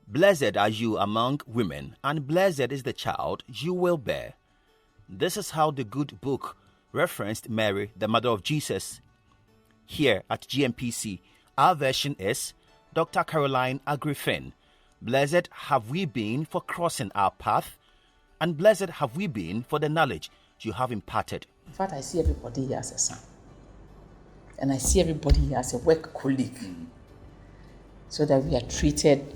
Blessed are you among women, and blessed is the child you will bear. This is how the good book referenced Mary, the mother of Jesus. Here at GNPC, our version is Dr. Caroline Aggrey Fynn. Blessed have we been for crossing our path, and blessed have we been for the knowledge you have imparted. In fact, I see everybody here as a son. And I see everybody here as a work colleague. So that we are treated,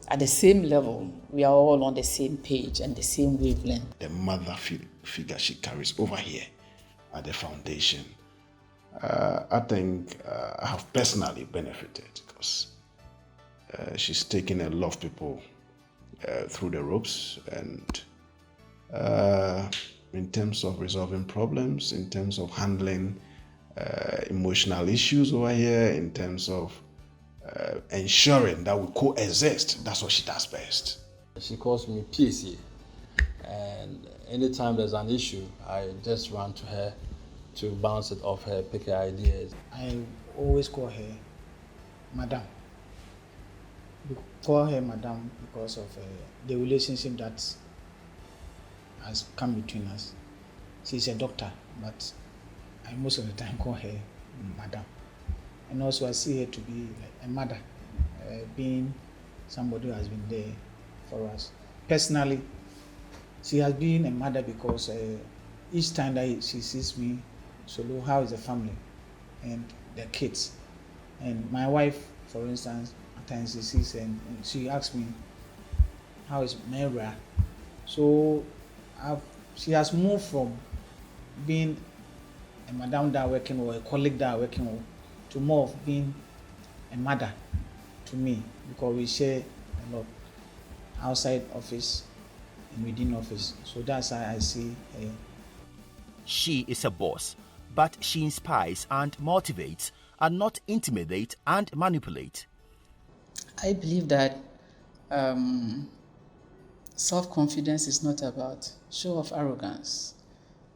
at the same level. We are all on the same page and the same wavelength. The mother figure she carries over here at the foundation, I think I have personally benefited because she's taken a lot of people through the ropes, and in terms of resolving problems, in terms of handling emotional issues over here, in terms of ensuring that we coexist. That's what she does best. She calls me PSA, and anytime there's an issue, I just run to her to bounce it off her, pick her ideas. I always call her Madam. Call her Madam because of the relationship that has come between us. She's a doctor, but I most of the time call her Madam. And also I see her to be like a mother, being somebody who has been there for us. Personally, she has been a mother because each time that she sees me solo, how is the family and the kids? And my wife, for instance, at times she sees and she asks me, how is Mary? So she has moved from being a madam that working or a colleague that working with, to more of being a mother to me, because we share a lot outside office and within office. So that's how I see her. She is a boss, but she inspires and motivates and not intimidate and manipulate. I believe that self-confidence is not about show of arrogance.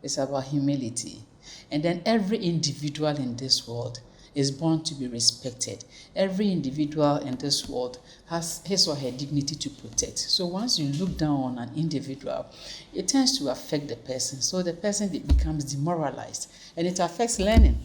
It's about humility. And then every individual in this world is born to be respected. Every individual in this world has his or her dignity to protect. So once you look down on an individual, it tends to affect the person. So the person becomes demoralized, and it affects learning.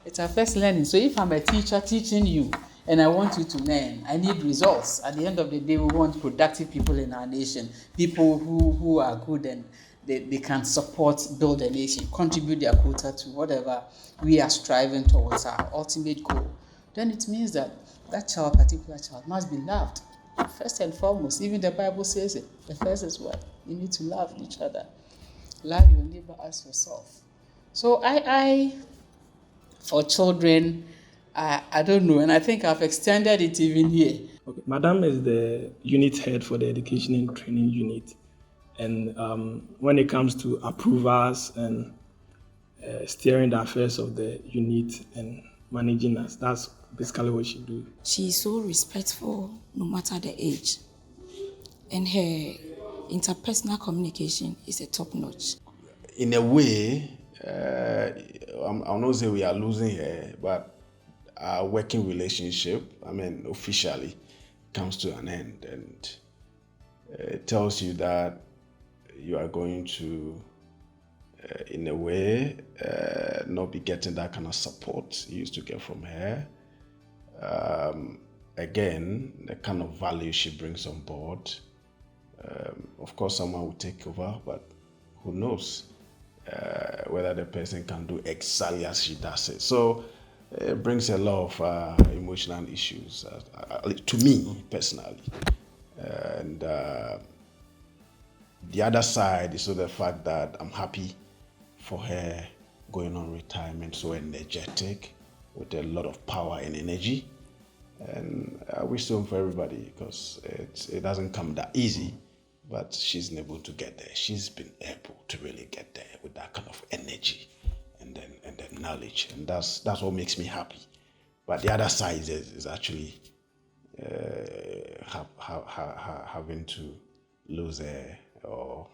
It affects learning. So if I'm a teacher teaching you and I want you to learn, I need results. At the end of the day, we want productive people in our nation, people who are good and they can support, build a nation, contribute their quota to whatever we are striving towards, our ultimate goal. Then it means that that child, particular child, must be loved. First and foremost, even the Bible says it. The first is what? You need to love each other. Love your neighbor as yourself. So I for children, I don't know, and I think I've extended it even here. Okay. Madam is the unit head for the education and training unit. And when it comes to approvals and steering the affairs of the unit and managing us, that's basically what she do. She's so respectful no matter the age. And her interpersonal communication is a top notch. In a way, I'll not say we are losing her, but our working relationship, officially, comes to an end. And it tells you that you are going to, in a way, not be getting that kind of support you used to get from her. Again, the kind of value she brings on board. Of course, someone will take over, but who knows whether the person can do exactly as she does it. So it brings a lot of emotional issues to me personally. And the other side is the fact that I'm happy for her going on retirement, so energetic, with a lot of power and energy. And I wish so for everybody, because it doesn't come that easy, but she's been able to get there. She's been able to really get there with that kind of energy and then knowledge, and that's what makes me happy. But the other side is actually having to lose her or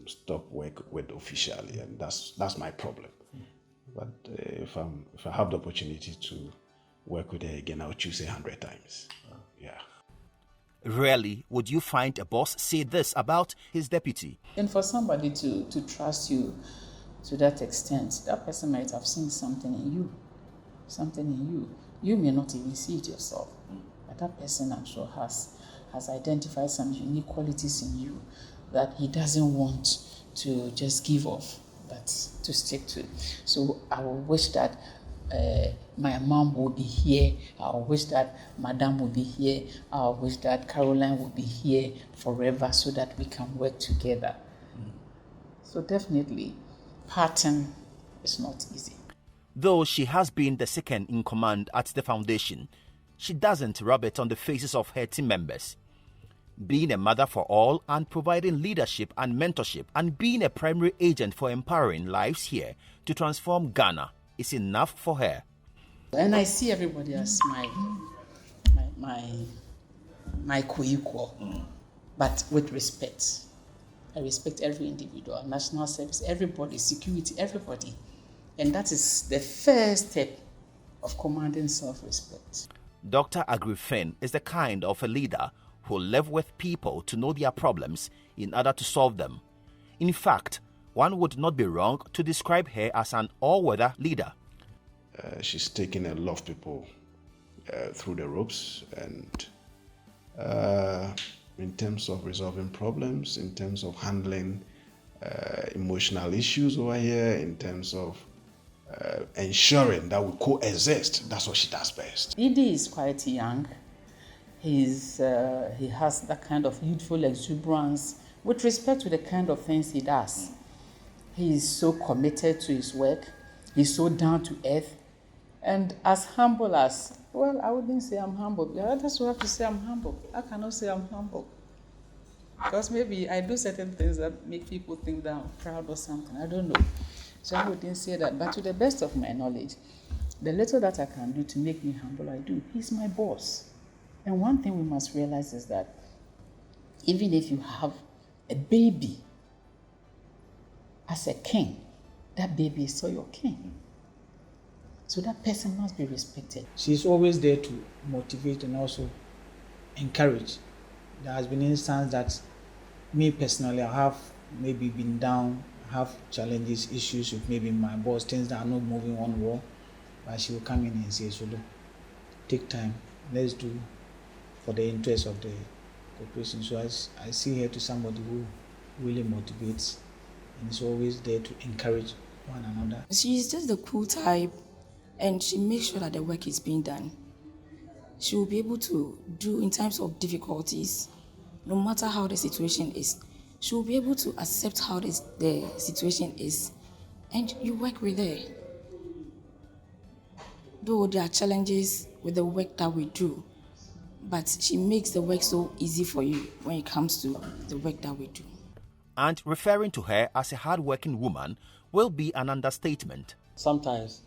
stop work with officially, and that's my problem. But if I have the opportunity to work with her again, I would choose her 100 times. Yeah. Rarely would you find a boss say this about his deputy. And for somebody to trust you to that extent, that person might have seen something in you. Something in you. You may not even see it yourself. But that person, I'm sure, has identified some unique qualities in you that he doesn't want to just give off, but to stick to. So I will wish that my mom will be here. I wish that Madame will be here. I wish that Caroline will be here forever so that we can work together. So definitely, parting is not easy. Though she has been the second in command at the foundation, she doesn't rub it on the faces of her team members. Being a mother for all and providing leadership and mentorship and being a primary agent for empowering lives here to transform Ghana is enough for her. And I see everybody as my co-equal, but with respect. I respect every individual, national service, everybody, security, everybody. And that is the first step of commanding self-respect. Dr. Aggrey Fynn is the kind of a leader who live with people to know their problems in order to solve them. In fact, one would not be wrong to describe her as an all-weather leader. She's taken a lot of people through the ropes, and in terms of resolving problems, in terms of handling emotional issues over here, in terms of ensuring that we coexist, that's what she does best. Didi is quite young. He has that kind of youthful exuberance with respect to the kind of things he does. He is so committed to his work. He's so down to earth. And as humble as, well, I wouldn't say I'm humble. That's what I have to say I'm humble. I cannot say I'm humble. Because maybe I do certain things that make people think that I'm proud or something. I don't know. So I wouldn't say that. But to the best of my knowledge, the little that I can do to make me humble, I do. He's my boss. And one thing we must realize is that even if you have a baby as a king, that baby is still your king. So that person must be respected. She's always there to motivate and also encourage. There has been instances that me personally, I have maybe been down, have challenges, issues with maybe my boss, things that are not moving on well, but she will come in and say, so look, take time, let's do for the interest of the corporation. So I see her to somebody who really motivates and is always there to encourage one another. She's just the cool type, and she makes sure that the work is being done. She will be able to do in times of difficulties, no matter how the situation is. She will be able to accept how the situation is, and you work with her. Though there are challenges with the work that we do, but she makes the work so easy for you when it comes to the work that we do. And referring to her as a hard-working woman will be an understatement. Sometimes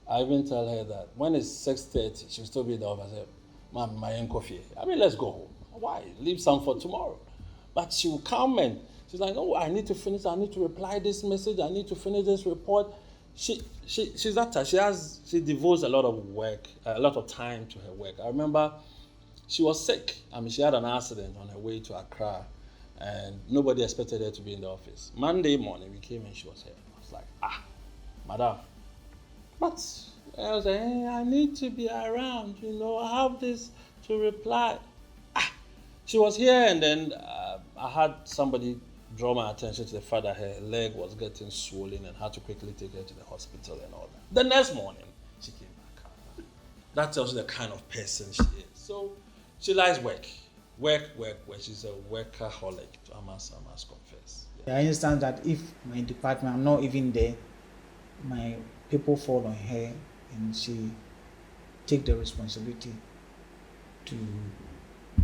I even tell her that when it's 6:30, she'll still be in the office. I say, "Mom, my own coffee. I mean, let's go home. Why? Leave some for tomorrow." But she will come and she's like, "Oh, I need to finish. I need to reply this message. I need to finish this report." She's that type. She devotes a lot of work, a lot of time to her work. I remember she was sick. I mean, she had an accident on her way to Accra, and nobody expected her to be in the office. Monday morning, we came and she was here. I was like, madam. But I was like, hey, I need to be around, I have this to reply. She was here, and then I had somebody draw my attention to the fact that her leg was getting swollen and had to quickly take her to the hospital and all that. The next morning, she came back. That tells you the kind of person she is. So she likes work. Work. She's a workaholic, I must confess. Yeah. There are instances that if my department, I'm not even there, my people fall on her and she take the responsibility to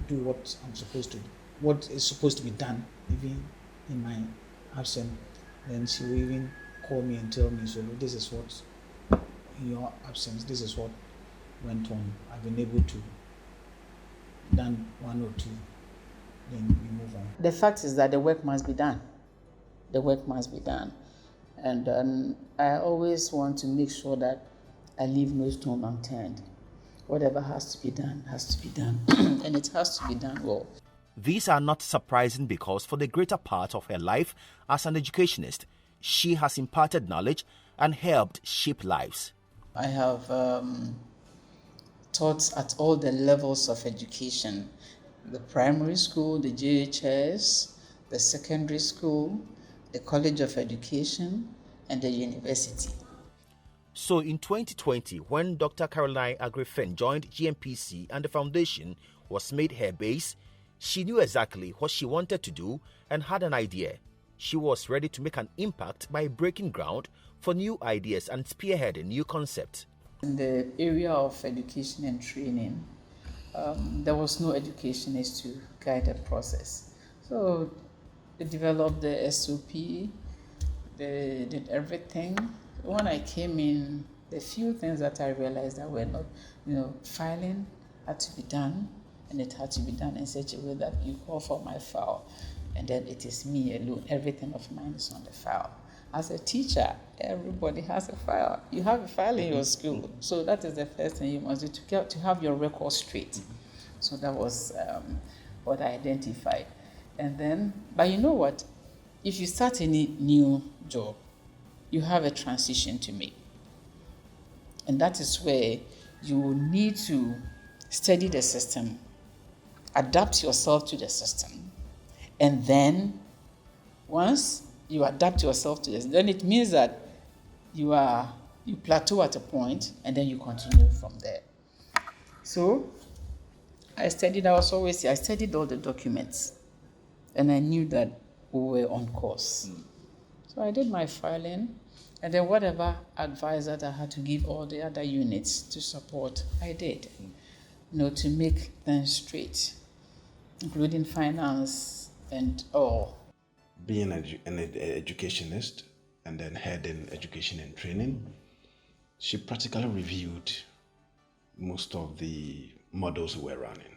do what I'm supposed to do, what is supposed to be done, even in my absence. Then she will even call me and tell me, so this is what, in your absence, this is what went on. I've been able to done one or two, then we move on. The fact is that the work must be done. The work must be done. And I always want to make sure that I leave no stone unturned. Whatever has to be done has to be done, and it has to be done well. These are not surprising because for the greater part of her life as an educationist, she has imparted knowledge and helped shape lives. I have taught at all the levels of education: the primary school, the JHS, the secondary school, the College of Education, and the university. So in 2020, when Dr. Caroline Aggrey Fynn joined GNPC and the foundation was made her base, she knew exactly what she wanted to do and had an idea. She was ready to make an impact by breaking ground for new ideas and spearheading new concepts. In the area of education and training, there was no educationist to guide the process. So they developed the SOP, they did everything. When I came in, the few things that I realized that were not, filing had to be done, and it had to be done in such a way that you call for my file, and then it is me alone. Everything of mine is on the file. As a teacher, everybody has a file. You have a file in your school, so that is the first thing you must do to have your record straight. So that was what I identified. And then, but you know what? If you start any new job, you have a transition to make. And that is where you need to study the system, adapt yourself to the system, and then once you adapt yourself to this, then it means that you plateau at a point, and then you continue from there. So I studied all the documents, and I knew that we were on course. So I did my filing, and then whatever advice that I had to give all the other units to support, I did, to make things straight, including finance and all. Being an educationist and then heading education and training, she practically reviewed most of the models we were running.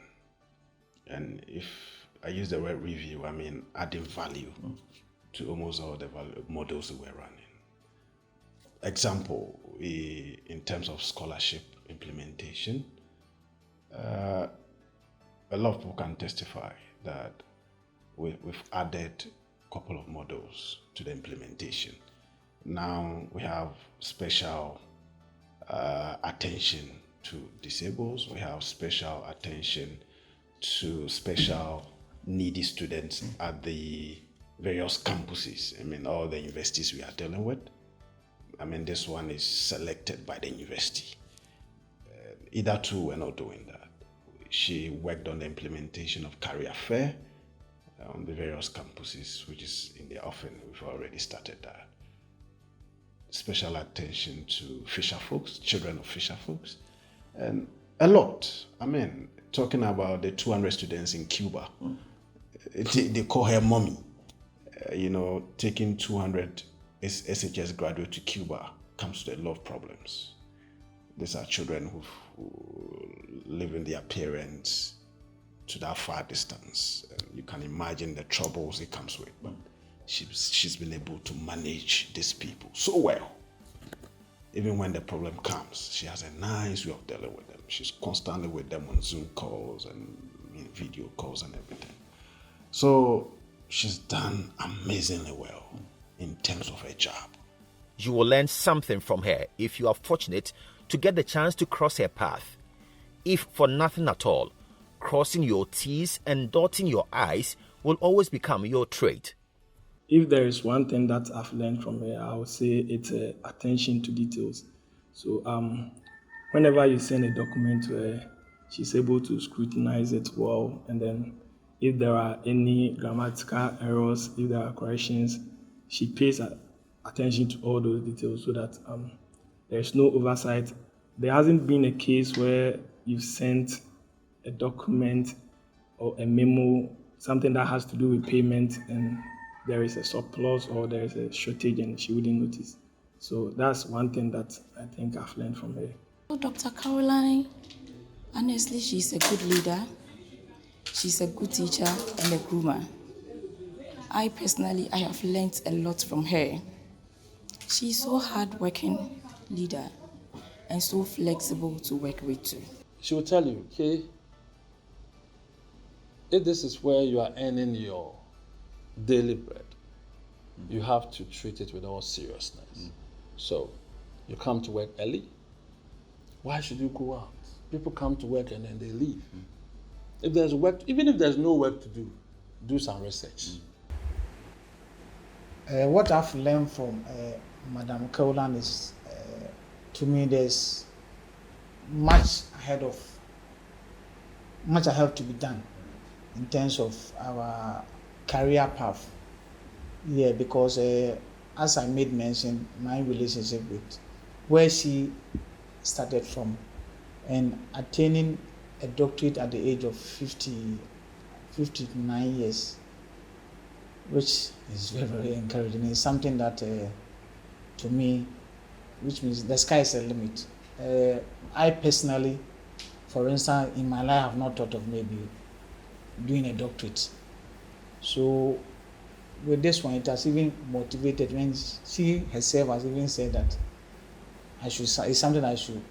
And if I use the word review, I mean adding value to almost all the models we were running. Example, in terms of scholarship implementation, a lot of people can testify that we've added a couple of models to the implementation. Now we have special attention to disabled, we have special attention to special needy students at the various campuses. I mean, all the universities we are dealing with. I mean, this one is selected by the university. Either two were not doing that. She worked on the implementation of career fair on the various campuses, which is in the offing. We've already started that. Special attention to fisher folks, children of fisher folks, and a lot. I mean, talking about the 200 students in Cuba, they call her mommy. Taking 200 SHS graduates to Cuba comes to a lot of problems. These are children who live in their parents to that far distance. You can imagine the troubles it comes with. But she's been able to manage these people so well. Even when the problem comes, she has a nice way of dealing with them. She's constantly with them on Zoom calls and video calls and everything. So she's done amazingly well in terms of her job. You will learn something from her if you are fortunate to get the chance to cross her path. If for nothing at all, crossing your T's and dotting your I's will always become your trait. If there is one thing that I've learned from her, I would say it's attention to details. So whenever you send a document to her, she's able to scrutinize it well, and then if there are any grammatical errors, if there are corrections, she pays attention to all those details so that there's no oversight. There hasn't been a case where you've sent a document or a memo, something that has to do with payment, and there is a surplus or there is a shortage and she wouldn't notice. So that's one thing that I think I've learned from her. Dr. Caroline, honestly, she's a good leader. She's a good teacher and a groomer. I have learned a lot from her. She's so hardworking leader and so flexible to work with too. she will tell you, okay, if this is where you are earning your daily bread, you have to treat it with all seriousness. So you come to work early. Why should you go out? People come to work and then they leave. If there's work, even if there's no work to do some research. What I've learned from Madam Caroline is, to me, there's much ahead to be done in terms of our career path. Yeah, because as I made mention, my relationship with where she started from and attaining a doctorate at the age of 59 years, which is very, very encouraging. It's something that, to me, which means the sky is the limit. I personally, for instance, in my life, have not thought of maybe doing a doctorate. So with this one, it has even motivated when she herself has even said that it's something I should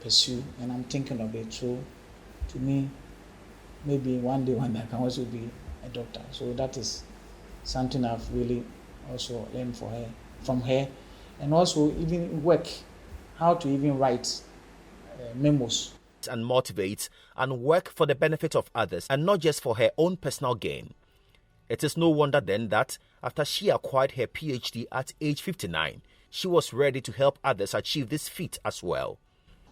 pursue, and I'm thinking of it. So to me, maybe one day I can also be a doctor. So that is something I've really also learned from her, and also even work, how to even write memos. And motivate and work for the benefit of others and not just for her own personal gain. It is no wonder then that after she acquired her PhD at age 59, she was ready to help others achieve this feat as well.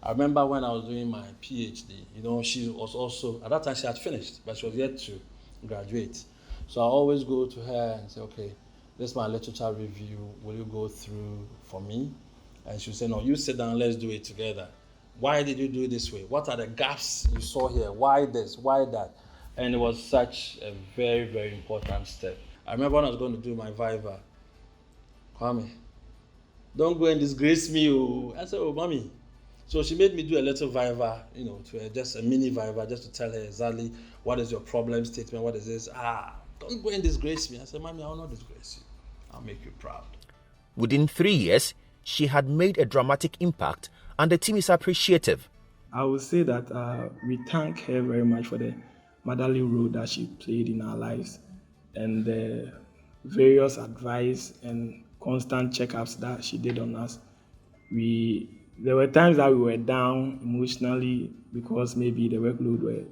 I remember when I was doing my PhD, she was also, at that time she had finished, but she was yet to graduate. So I always go to her and say, okay, this is my literature review, will you go through for me? And she'll say, no, you sit down, let's do it together. Why did you do it this way? What are the gaps you saw here? Why this? Why that? And it was such a very, very important step. I remember when I was going to do my Viva, Kwame, don't go and disgrace me. Oh. I said, oh, mommy. So she made me do a little Viva, just a mini Viva, just to tell her exactly what is your problem statement, what is this. Don't go and disgrace me. I said, mommy, I will not disgrace you. I'll make you proud. Within 3 years, she had made a dramatic impact, and the team is appreciative. I would say that we thank her very much for the motherly role that she played in our lives and the various advice and constant checkups that she did on us. There were times that we were down emotionally because maybe the workload were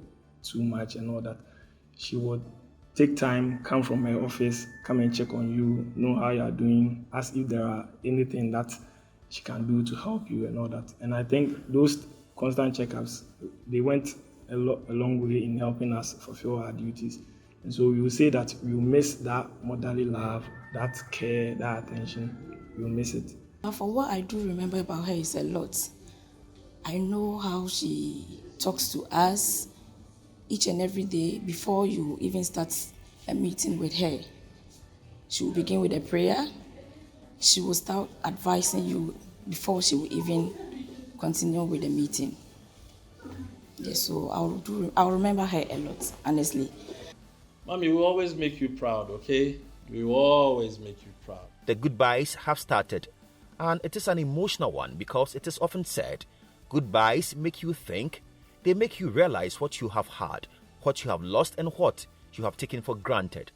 too much and all that. She would take time, come from her office, come and check on you, know how you are doing, ask if there are anything that she can do to help you and all that. And I think those constant checkups, they went a long way in helping us fulfill our duties. And so we will say that we will miss that motherly love, that care, that attention. We will miss it. For what I do remember about her is a lot. I know how she talks to us each and every day before you even start a meeting with her. She will begin with a prayer. She will start advising you before she will even continue with the meeting. Yes, so I'll remember her a lot, honestly. Mommy, we will always make you proud, okay? We will always make you proud. The goodbyes have started, and it is an emotional one because it is often said, goodbyes make you think, they make you realize what you have had, what you have lost, and what you have taken for granted.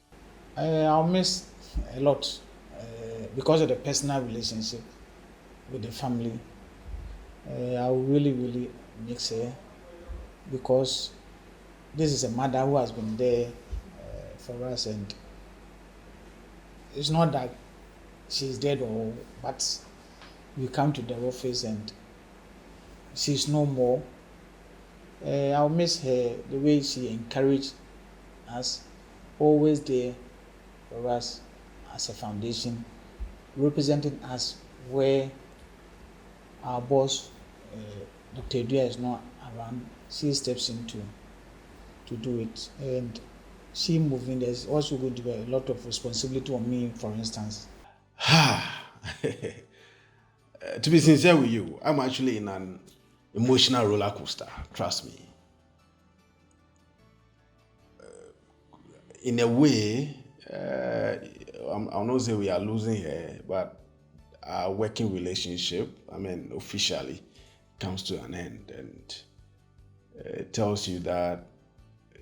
I'll miss a lot because of the personal relationship with the family. I will really, really miss her because this is a mother who has been there for us, and it's not that she's dead but we come to the office and she's no more. I'll miss her, the way she encouraged us, always there for us as a foundation, representing us where our boss, Dr. Aggrey, is not around. She steps in to do it. And she moving, there's also going to be a lot of responsibility on me, for instance. To be sincere with you, I'm actually in an emotional roller coaster, trust me. In a way, I'll not say we are losing her, but our working relationship, officially comes to an end. And It tells you that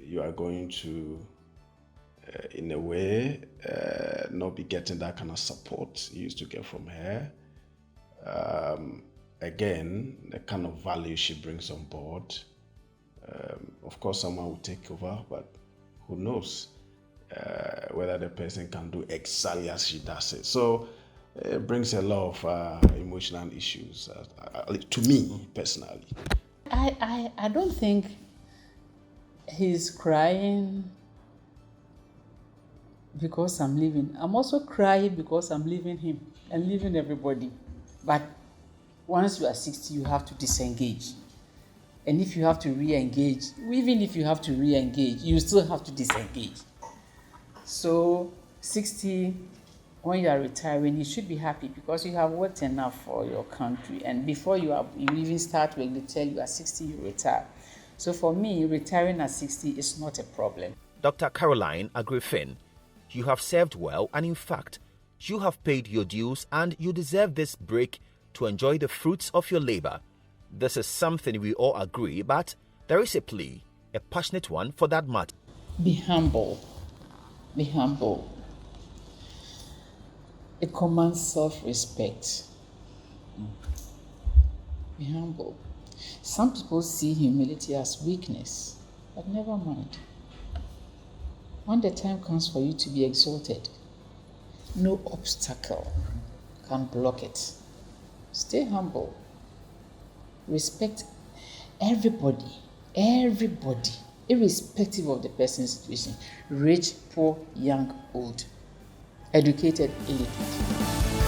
you are going to, in a way, not be getting that kind of support you used to get from her. Again, the kind of value she brings on board. Of course, someone will take over, but who knows whether the person can do exactly as she does it. So it brings a lot of emotional issues to me personally. I don't think he's crying because I'm leaving. I'm also crying because I'm leaving him and leaving everybody. But once you are 60, you have to disengage. And if you have to re-engage, even if you have to re-engage, you still have to disengage. So 60, when you are retiring, you should be happy because you have worked enough for your country. And before you even start work, they tell you at 60 you retire. So for me, retiring at 60 is not a problem. Dr. Caroline Aggrey Fynn, you have served well, and in fact, you have paid your dues and you deserve this break to enjoy the fruits of your labor. This is something we all agree, but there is a plea, a passionate one for that matter. Be humble. Be humble. It commands self-respect. Be humble. Some people see humility as weakness, but never mind. When the time comes for you to be exalted, no obstacle can block it. Stay humble. Respect everybody, irrespective of the person's situation, rich, poor, young, old, educated, illiterate.